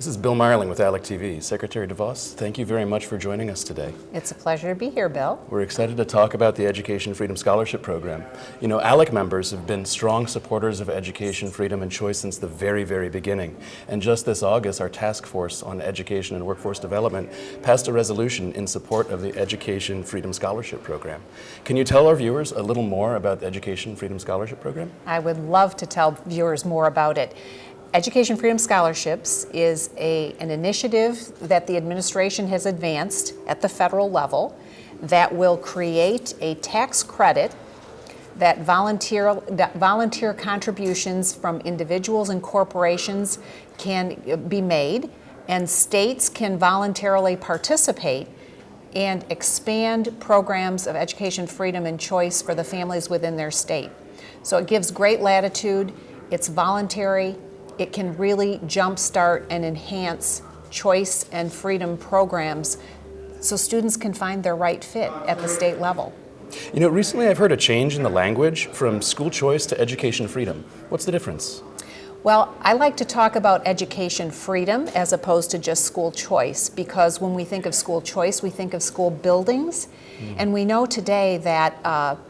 This is Bill Meierling with ALECTV. Secretary DeVos, thank you very much for joining us today. It's a pleasure to be here, Bill. We're excited to talk about the Education Freedom Scholarship Program. You know, ALEC members have been strong supporters of education, freedom, and choice since the very, very beginning. And just this August, our task force on education and workforce development passed a resolution in support of the Education Freedom Scholarship Program. Can you tell our viewers a little more about the Education Freedom Scholarship Program? I would love to tell viewers more about it. Education Freedom Scholarships is an initiative that the administration has advanced at the federal level that will create a tax credit that volunteer contributions from individuals and corporations can be made, and states can voluntarily participate and expand programs of education freedom and choice for the families within their state. So it gives great latitude, it's voluntary, it can really jumpstart and enhance choice and freedom programs so students can find their right fit at the state level. You know, recently I've heard a change in the language from school choice to education freedom. What's the difference? Well, I like to talk about education freedom as opposed to just school choice, because when we think of school choice, we think of school buildings. And we know today that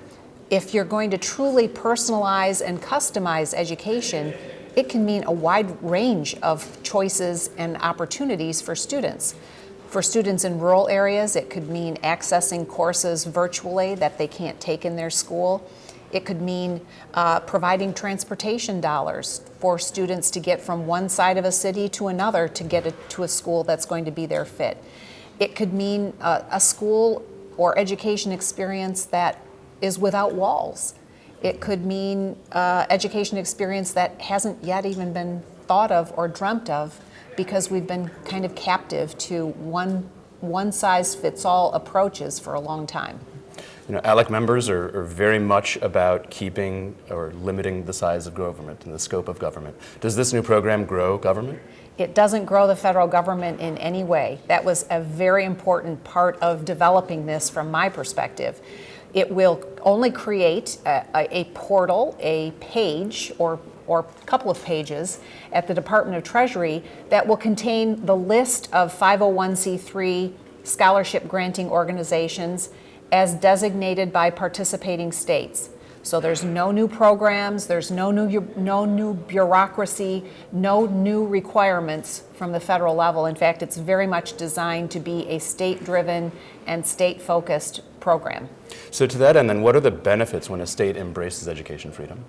if you're going to truly personalize and customize education, it can mean a wide range of choices and opportunities for students. For students in rural areas, it could mean accessing courses virtually that they can't take in their school. It could mean providing transportation dollars for students to get from one side of a city to another to get to a school that's going to be their fit. It could mean a school or education experience that is without walls. It could mean education experience that hasn't yet even been thought of or dreamt of, because we've been kind of captive to one-size-fits-all approaches for a long time. You know, ALEC members are very much about keeping or limiting the size of government and the scope of government. Does this new program grow government? It doesn't grow the federal government in any way. That was a very important part of developing this from my perspective. It will only create a portal, a page, or a couple of pages at the Department of Treasury that will contain the list of 501c3 scholarship granting organizations as designated by participating states. So there's no new programs, there's no new bureaucracy, no new requirements from the federal level. In fact, it's very much designed to be a state-driven and state-focused program. So to that end, then, what are the benefits when a state embraces education freedom?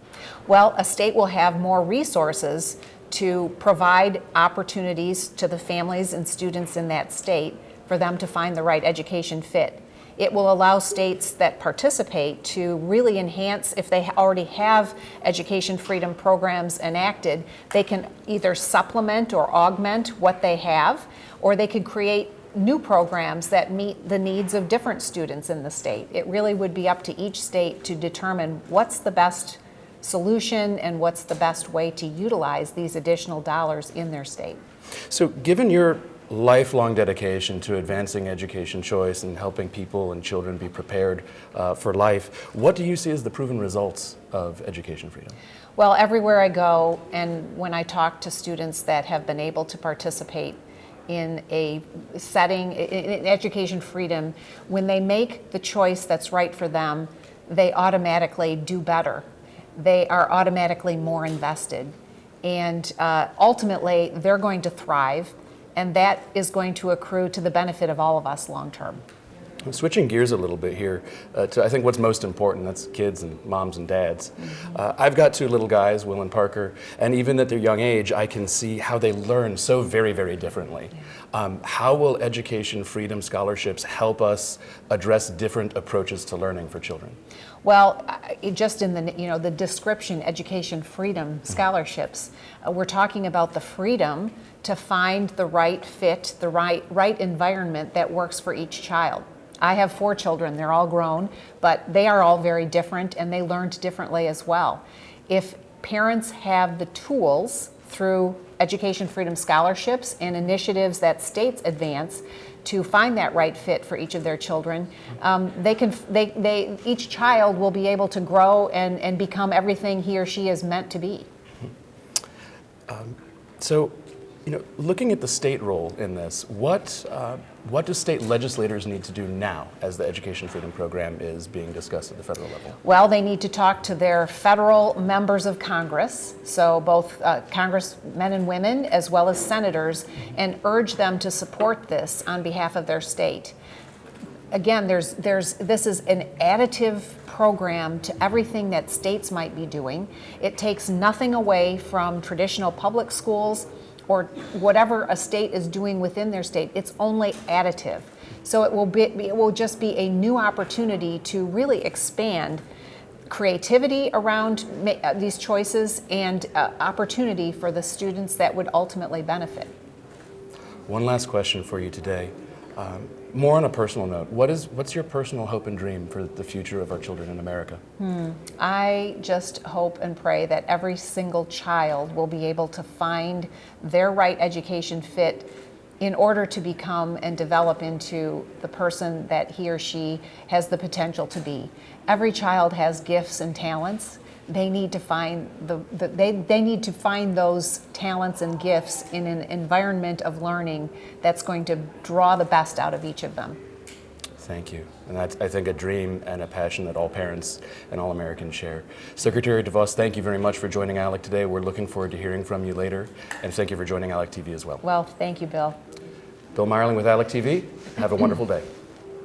Well, a state will have more resources to provide opportunities to the families and students in that state for them to find the right education fit. It will allow states that participate to really enhance, if they already have education freedom programs enacted, they can either supplement or augment what they have, or they could create new programs that meet the needs of different students in the state. It really would be up to each state to determine what's the best solution and what's the best way to utilize these additional dollars in their state. So given your lifelong dedication to advancing education choice and helping people and children be prepared for life, what do you see as the proven results of education freedom? Well, everywhere I go, and when I talk to students that have been able to participate in a setting, in education freedom, when they make the choice that's right for them, they automatically do better. They are automatically more invested. And ultimately, they're going to thrive, and that is going to accrue to the benefit of all of us long term. Switching gears a little bit here to I think what's most important, that's kids and moms and dads. I've got two little guys, Will and Parker, and even at their young age, I can see how they learn so very, very differently. How will education freedom scholarships help us address different approaches to learning for children? Well, just in the description, education freedom scholarships, we're talking about the freedom to find the right fit, the right environment that works for each child. I have 4 children, they're all grown, but they are all very different and they learned differently as well. If parents have the tools through education freedom scholarships and initiatives that states advance to find that right fit for each of their children, each child will be able to grow and become everything he or she is meant to be. So Looking at the state role in this, what do state legislators need to do now as the Education Freedom Program is being discussed at the federal level? Well, they need to talk to their federal members of Congress, so both congressmen and women as well as senators, and urge them to support this on behalf of their state. Again, this is an additive program to everything that states might be doing. It takes nothing away from traditional public schools or whatever a state is doing within their state. It's only additive. So it will just be a new opportunity to really expand creativity around these choices and opportunity for the students that would ultimately benefit. One last question for you today. More on a personal note, what's your personal hope and dream for the future of our children in America? I just hope and pray that every single child will be able to find their right education fit in order to become and develop into the person that he or she has the potential to be. Every child has gifts and talents. They need to find they need to find those talents and gifts in an environment of learning that's going to draw the best out of each of them. Thank you. And that's, I think, a dream and a passion that all parents and all Americans share. Secretary DeVos, thank you very much for joining ALEC today. We're looking forward to hearing from you later. And thank you for joining ALECTV as well. Well, thank you, Bill. Bill Meierling with ALECTV. Have a wonderful day.